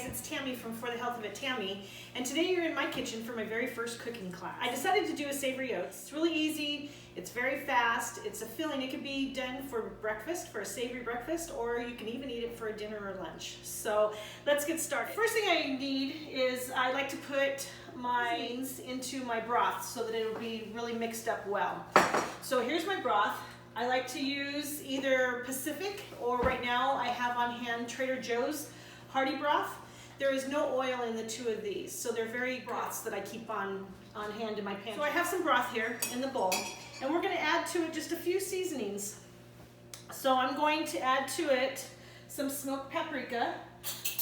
guys, it's Tammy from For the Health of It Tammy, and today you're in my kitchen for my very first cooking class. I decided to do a savory oats. It's really easy, it's very fast, it's a filling. It can be done for breakfast, for a savory breakfast, or you can even eat it for a dinner or lunch. So let's get started. First thing I need is I like to put my beans into my broth so that it'll be really mixed up well. So here's my broth. I like to use either Pacific, or right now I have on hand Trader Joe's Hearty broth. There is no oil in the two of these, so they're very broths that I keep on hand in my pan. So I have some broth here in the bowl, and we're going to add to it just a few seasonings. So I'm going to add to it some smoked paprika,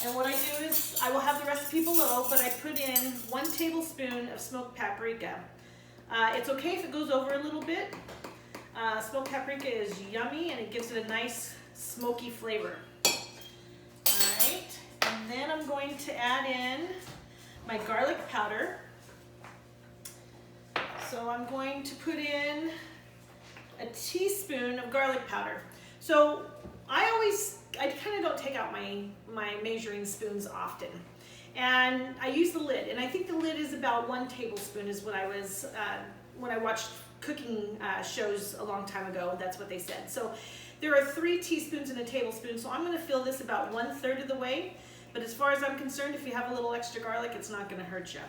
and what I do is, I will have the recipe below, but I put in 1 tablespoon of smoked paprika. It's okay if it goes over a little bit. Smoked paprika is yummy and it gives it a nice smoky flavor. Alright, and then I'm going to add in my garlic powder. So I'm going to put in a teaspoon of garlic powder. So I kind of don't take out my measuring spoons often. And I use the lid, and I think the lid is about 1 tablespoon is what I was, when I watched cooking shows a long time ago, that's what they said. So there are 3 teaspoons in a tablespoon, so I'm going to fill this about 1/3 of the way. But as far as I'm concerned, if you have a little extra garlic, it's not going to hurt you.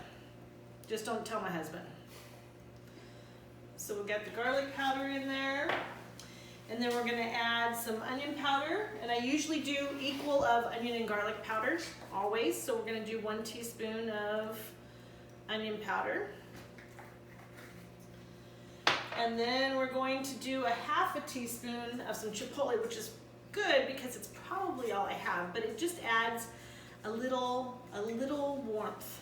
Just don't tell my husband. So we've got the garlic powder in there, and then we're going to add some onion powder, and I usually do equal of onion and garlic powder, always. So we're going to do 1 teaspoon of onion powder. And then we're going to do a 1/2 teaspoon of some chipotle, which is good because it's probably all I have, but it just adds a little warmth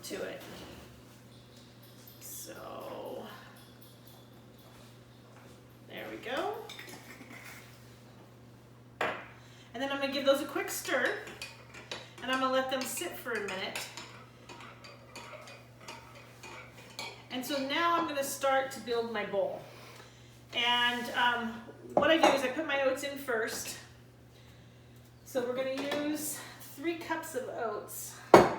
to it. So there we go. And then I'm going to give those a quick stir, and I'm going to let them sit for a minute. And so now I'm going to start to build my bowl. And what I do is I put my oats in first. So we're going to use 3 cups of oats. I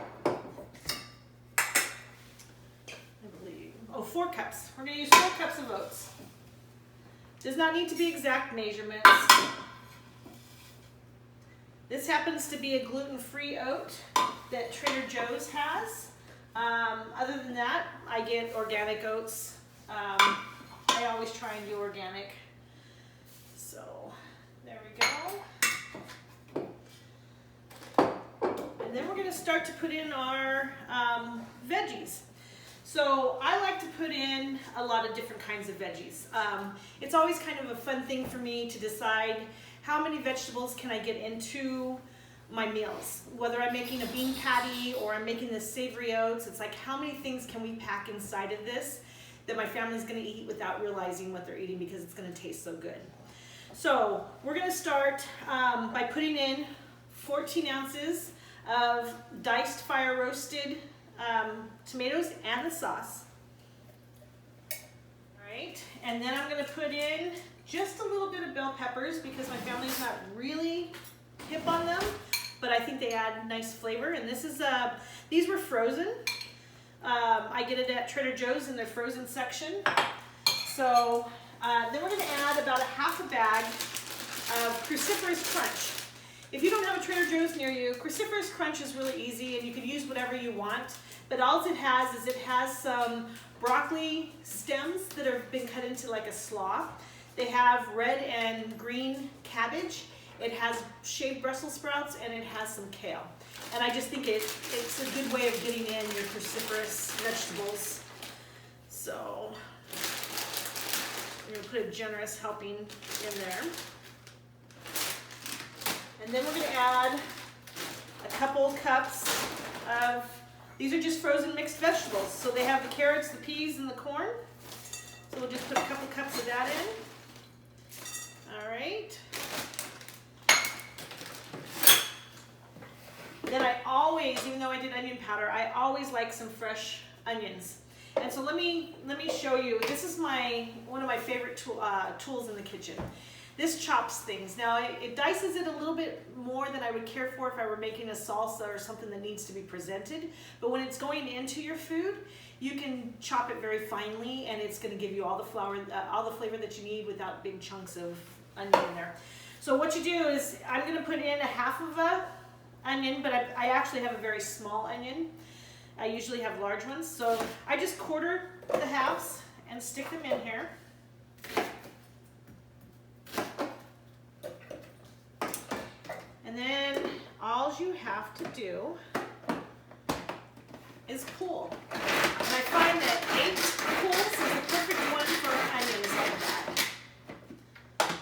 believe. Oh, 4 cups. We're going to use 4 cups of oats. Does not need to be exact measurements. This happens to be a gluten-free oat that Trader Joe's has. Other than that, I get organic oats. I always try and do organic. So there we go. And then we're going to start to put in our veggies. So I like to put in a lot of different kinds of veggies. It's always kind of a fun thing for me to decide how many vegetables can I get into my meals. Whether I'm making a bean patty or I'm making this savory oats, it's like, how many things can we pack inside of this that my family's going to eat without realizing what they're eating, because it's going to taste so good. So we're going to start by putting in 14 ounces of diced fire roasted tomatoes and the sauce. All right, and then I'm going to put in just a little bit of bell peppers because my family's not really hip on them, but I think they add nice flavor. And this is these were frozen. I get it at Trader Joe's in their frozen section. So then we're going to add about a 1/2 bag of cruciferous crunch. If you don't have a Trader Joe's near you, cruciferous crunch is really easy, and you can use whatever you want. But all it has is some broccoli stems that have been cut into like a slaw. They have red and green cabbage. It has shaved Brussels sprouts, and it has some kale. And I just think it's a good way of getting in your cruciferous vegetables. So we're going to put a generous helping in there. And then we're going to add a couple cups of, these are just frozen mixed vegetables. So they have the carrots, the peas, and the corn. So we'll just put a couple cups of that in. All right. Then I always, even though I did onion powder, I always like some fresh onions. And so let me show you. This is one of my favorite tools in the kitchen. This chops things. Now it dices it a little bit more than I would care for if I were making a salsa or something that needs to be presented. But when it's going into your food, you can chop it very finely, and it's going to give you all the flavor that you need without big chunks of onion in there. So what you do is, I'm going to put in a half of a onion, but I actually have a very small onion. I usually have large ones, so I just quarter the halves and stick them in here. And then all you have to do is pull. And I find that 8 pulls is the perfect one for onions like that.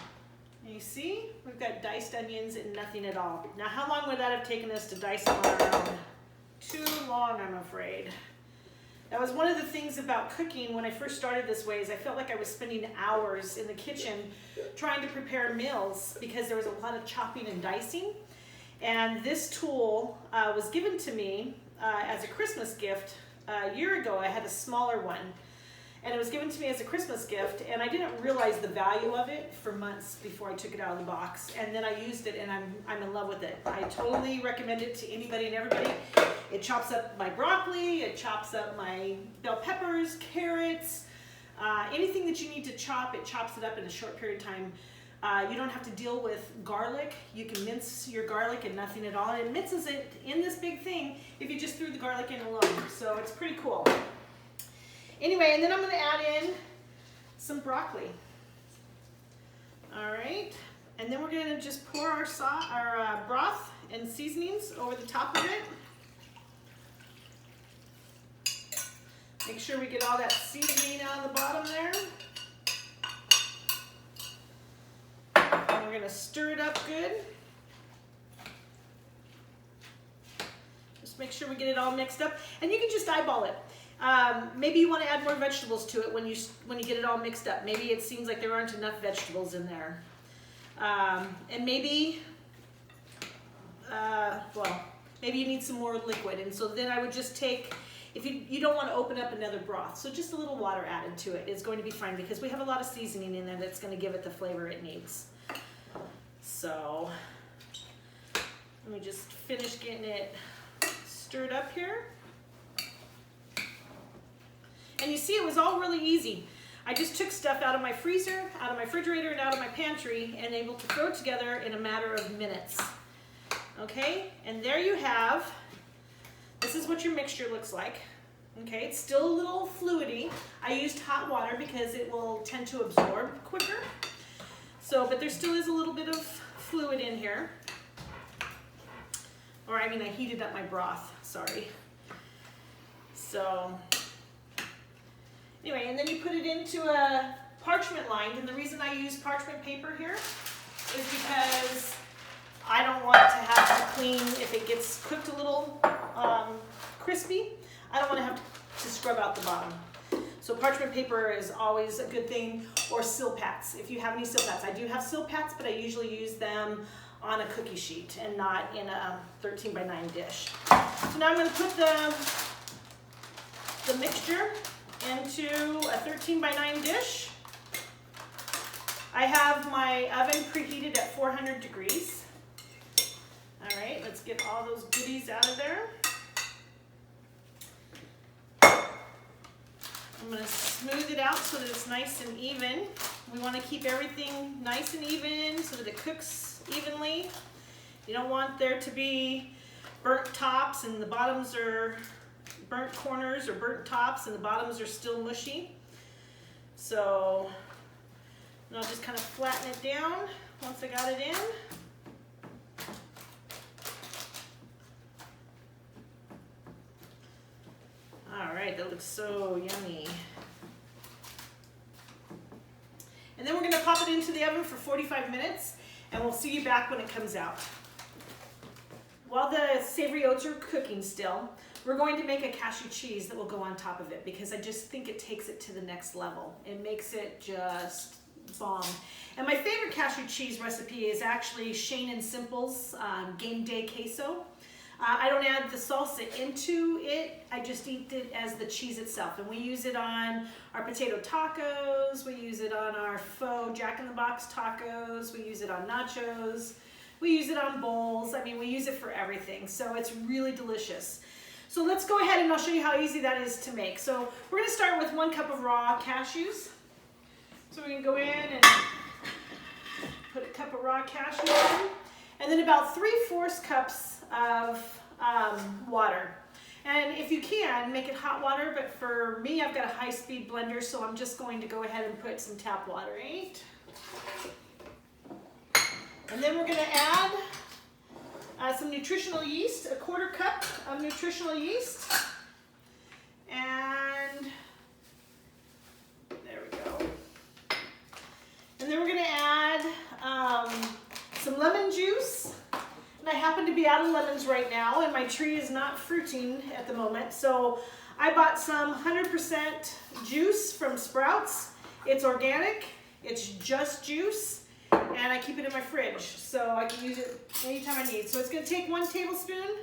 And you see, we've got diced onions and nothing at all. Now, how long would that have taken us to dice them on our own? Too long, I'm afraid. That was one of the things about cooking when I first started this way, is I felt like I was spending hours in the kitchen trying to prepare meals because there was a lot of chopping and dicing. And this tool was given to me as a Christmas gift a year ago. I had a smaller one, and it was given to me as a Christmas gift, and I didn't realize the value of it for months before I took it out of the box. And then I used it, and I'm in love with it. I totally recommend it to anybody and everybody. It chops up my broccoli, it chops up my bell peppers, carrots, anything that you need to chop, it chops it up in a short period of time. You don't have to deal with garlic. You can mince your garlic and nothing at all. And it minces it in this big thing if you just threw the garlic in alone. So it's pretty cool. Anyway, and then I'm going to add in some broccoli. All right. And then we're going to just pour our broth and seasonings over the top of it. Make sure we get all that seasoning out of the bottom there. And we're going to stir it up good. Just make sure we get it all mixed up. And you can just eyeball it. Maybe you want to add more vegetables to it when you get it all mixed up. Maybe it seems like there aren't enough vegetables in there. And maybe, maybe you need some more liquid. And so then I would just take, if you don't want to open up another broth, so just a little water added to it is going to be fine, because we have a lot of seasoning in there that's going to give it the flavor it needs. So let me just finish getting it stirred up here. And you see, it was all really easy. I just took stuff out of my freezer, out of my refrigerator, and out of my pantry, and able to throw it together in a matter of minutes. Okay, and there you have, this is what your mixture looks like. Okay, it's still a little fluidy. I used hot water because it will tend to absorb quicker. So, but there still is a little bit of fluid in here. Or I mean, I heated up my broth, sorry. So, anyway, and then you put it into a parchment lined, and the reason I use parchment paper here is because I don't want to have to clean, if it gets cooked a little crispy, I don't want to have to scrub out the bottom. So parchment paper is always a good thing, or Silpats. If you have any Silpats. I do have Silpats, but I usually use them on a cookie sheet and not in a 13x9 dish. So now I'm going to put the mixture into a 13x9 dish. I have my oven preheated at 400 degrees. All right, let's get all those goodies out of there. I'm going to smooth it out so that it's nice and even. We want to keep everything nice and even so that it cooks evenly. You don't want there to be burnt tops and the bottoms are burnt corners, or burnt tops and the bottoms are still mushy. So I'll just kind of flatten it down once I got it in. All right, that looks so yummy. And then we're going to pop it into the oven for 45 minutes, and we'll see you back when it comes out. While the savory oats are cooking still, we're going to make a cashew cheese that will go on top of it, because I just think it takes it to the next level. It makes it just bomb. And my favorite cashew cheese recipe is actually Shane and Simple's Game Day Queso. I don't add the salsa into it. I just eat it as the cheese itself. And we use it on our potato tacos. We use it on our faux Jack-in-the-Box tacos. We use it on nachos. We use it on bowls. I mean, we use it for everything. So it's really delicious. So let's go ahead and I'll show you how easy that is to make. So we're going to start with 1 cup of raw cashews. So we can go in and put a cup of raw cashews in. And then about 3/4 cups of water. And if you can, make it hot water, but for me, I've got a high-speed blender, so I'm just going to go ahead and put some tap water, right? And then we're going to add some nutritional yeast, a 1/4 cup of nutritional yeast. And there we go. And then we're going to add some lemon juice. And I happen to be out of lemons right now, and my tree is not fruiting at the moment. So I bought some 100% juice from Sprouts. It's organic, it's just juice, and I keep it in my fridge so I can use it anytime I need. So it's going to take 1 tablespoon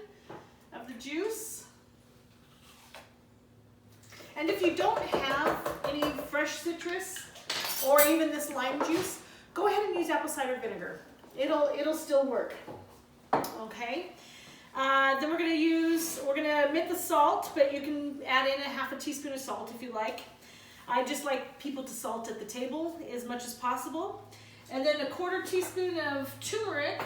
of the juice. And if you don't have any fresh citrus or even this lime juice, go ahead and use apple cider vinegar. It'll still work. Okay. Then we're gonna omit the salt, but you can add in a 1/2 teaspoon of salt if you like. I just like people to salt at the table as much as possible. And then a 1/4 teaspoon of turmeric,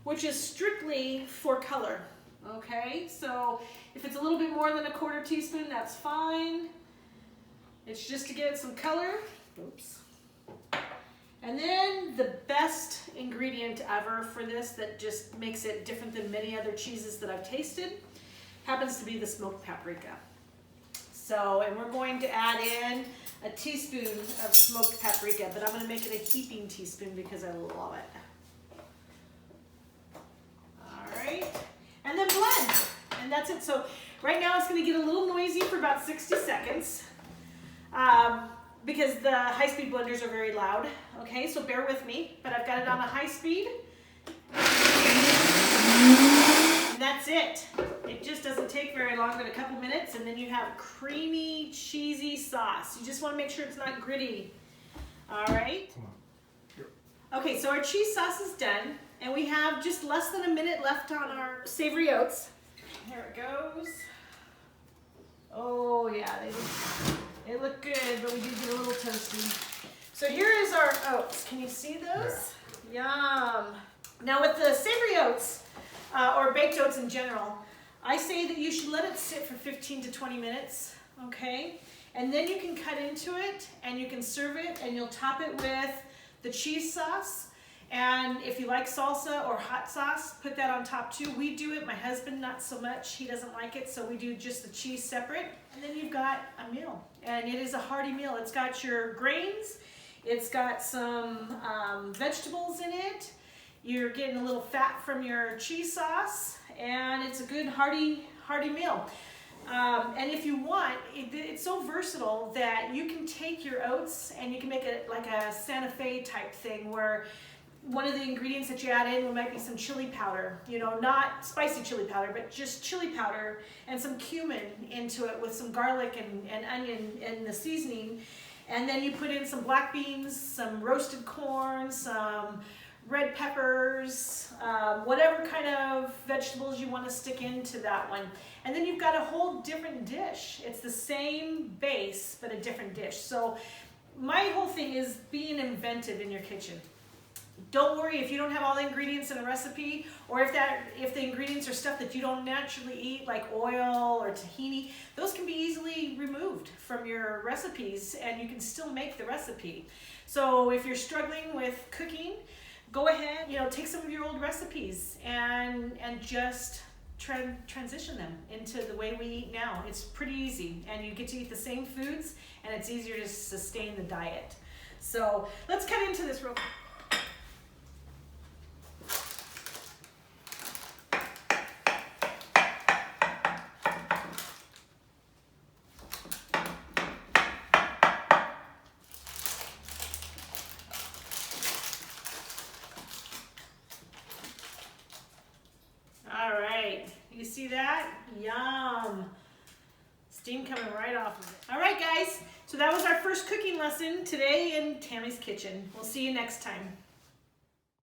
which is strictly for color. Okay, so if it's a little bit more than a 1/4 teaspoon, that's fine. It's just to get some color. Oops. And then the best ingredient ever for this that just makes it different than many other cheeses that I've tasted happens to be the smoked paprika. So, and we're going to add in a teaspoon of smoked paprika, but I'm going to make it a heaping teaspoon because I love it. All right, and then blend, and that's it. So right now it's going to get a little noisy for about 60 seconds. Because the high-speed blenders are very loud, okay, so bear with me, but I've got it on a high speed, and that's it. It just doesn't take very long, but a couple minutes, and then you have creamy, cheesy sauce. You just want to make sure it's not gritty, all right? Okay, so our cheese sauce is done, and we have just less than a minute left on our savory oats. There it goes. Oh, yeah, they look good, but we do get a little toasty. So here is our oats. Can you see those? Yeah. Yum. Now with the savory oats, or baked oats in general, I say that you should let it sit for 15 to 20 minutes, okay? And then you can cut into it, and you can serve it, and you'll top it with the cheese sauce. And if you like salsa or hot sauce, put that on top too. We do it, my husband not so much. He doesn't like it, so we do just the cheese separate. And then you've got a meal, and it is a hearty meal. It's got your grains, it's got some vegetables in it. You're getting a little fat from your cheese sauce, and it's a good hearty meal. And if you want, it's so versatile that you can take your oats and you can make it like a Santa Fe type thing where one of the ingredients that you add in might be some chili powder, you know, not spicy chili powder, but just chili powder and some cumin into it with some garlic and onion and the seasoning. And then you put in some black beans, some roasted corn, some red peppers, whatever kind of vegetables you want to stick into that one. And then you've got a whole different dish. It's the same base, but a different dish. So my whole thing is being inventive in your kitchen. Don't worry if you don't have all the ingredients in a recipe, or if the ingredients are stuff that you don't naturally eat, like oil or tahini. Those can be easily removed from your recipes, and you can still make the recipe. So if you're struggling with cooking, go ahead, you know, take some of your old recipes and just transition them into the way we eat now. It's pretty easy, and you get to eat the same foods, and it's easier to sustain the diet. So let's cut into this real quick. All right, see that? Yum. Steam coming right off of it. All right, guys. So that was our first cooking lesson today in Tammy's kitchen. We'll see you next time.